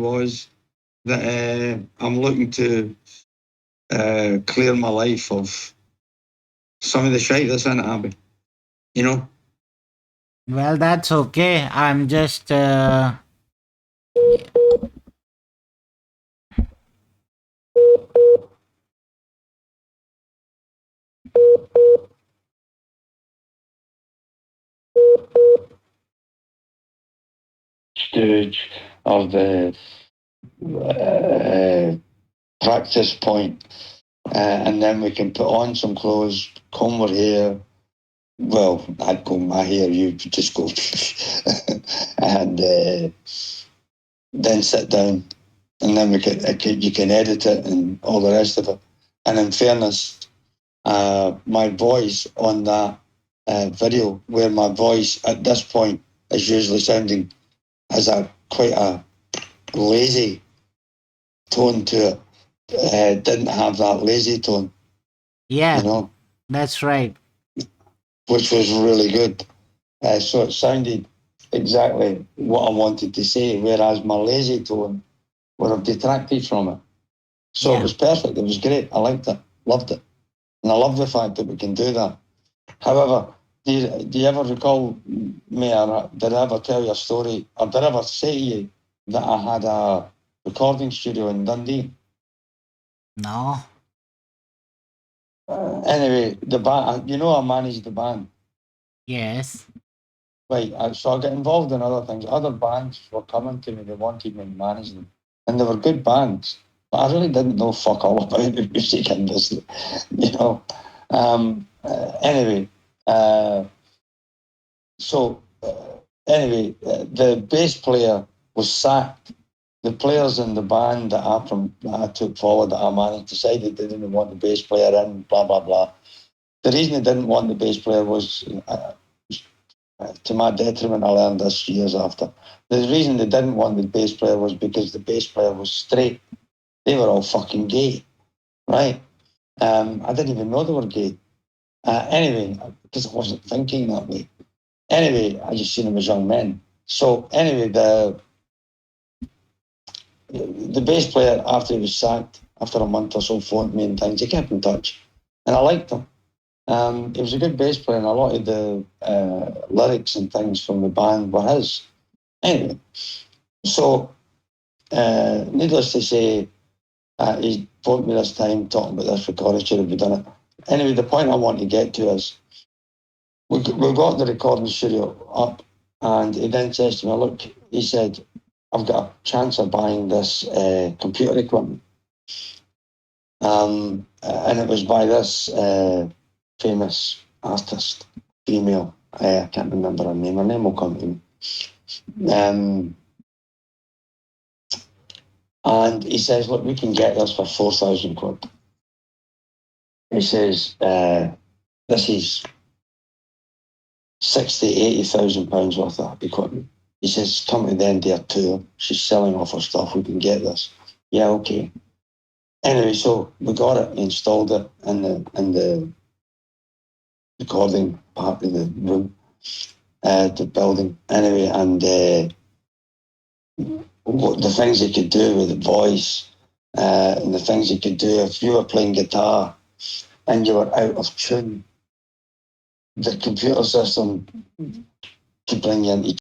was that I'm looking to clear my life of some of the shite that's in it, Abby. You know? Well, that's okay. I'm just. Stage of the practice point, and then we can put on some clothes, comb our hair. Well, I'd comb my hair, you just go, and then sit down, and then you can edit it and all the rest of it. And in fairness, my voice on that video, where my voice at this point is usually sounding as quite a lazy tone to it, didn't have that lazy tone, Yeah, you know, that's right. which was really good. So it sounded exactly what I wanted to say, whereas my lazy tone would have detracted from it. So it was perfect. It was great. I liked it, loved it. And I love the fact that we can do that. However, do you ever recall me, or did I ever tell you a story, or did I ever say to you that I had a recording studio in Dundee? No. Anyway, the band, you know, I managed the band. Yes. Right, so I got involved in other things. Other bands were coming to me, they wanted me to manage them. And they were good bands, but I really didn't know fuck all about the music industry, you know. Anyway, so the bass player was sacked. The players in the band that I took forward, that I managed, decided they didn't want the bass player in, blah, blah, blah. The reason they didn't want the bass player was, to my detriment, I learned this years after. The reason they didn't want the bass player was because the bass player was straight. They were all fucking gay, right? I didn't even know they were gay. Anyway, because I wasn't thinking that way. Anyway, I just seen them as young men. So anyway, the bass player, after he was sacked, after a month or so, phoned me and things. He kept in touch, and I liked him. He was a good bass player, and a lot of the lyrics and things from the band were his. Anyway, so needless to say, he phoned me this time talking about this recording. Should have we done it? Anyway, the point I want to get to is we got the recording studio up, and he then says to me, "Look," he said, "I've got a chance of buying this computer equipment." And it was by this famous artist, female. I can't remember her name. Her name will come to me. And he says, "Look, we can get this for 4,000 quid." He says, "This is 60, 80,000 pounds worth of equipment." He says, "Come to the end of her tour. She's selling off her stuff. We can get this." Yeah, okay. Anyway, so we got it, installed it in the recording part of the room, the building. Anyway, and what the things you could do with the voice, and the things you could do if you were playing guitar and you were out of tune, the computer system could bring you into